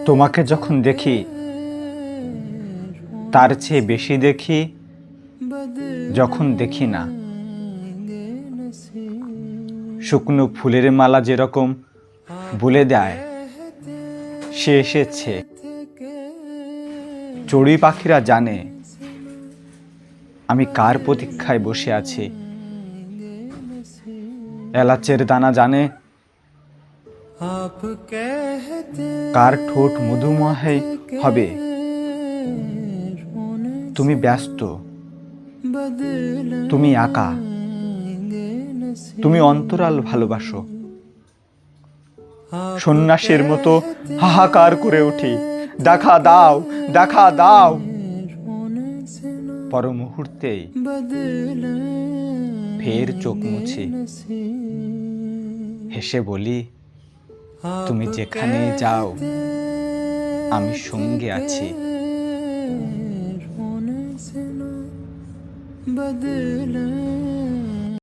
তোমাকে যখন দেখি তার চেয়ে বেশি দেখি যখন দেখি না। শুকনো ফুলের মালা যেরকম বলে দেয় সে এসেছে, চড়ুই পাখিরা জানে আমি কার প্রতীক্ষায় বসে আছি। এলাচের দানা জানে কার ঠোঁট মধুময় হবে। তুমি ব্যস্ত, তুমি একা, তুমি অন্তরাল ভালোবাসো। সন্ন্যাসীর মতো হাহাকার করে উঠি, দেখা দাও, দেখা দাও। পর মুহূর্তেই ফের চোখ মুছি, হেসে বলি তুমি যেখানে যাও আমি সঙ্গে আছি। बदले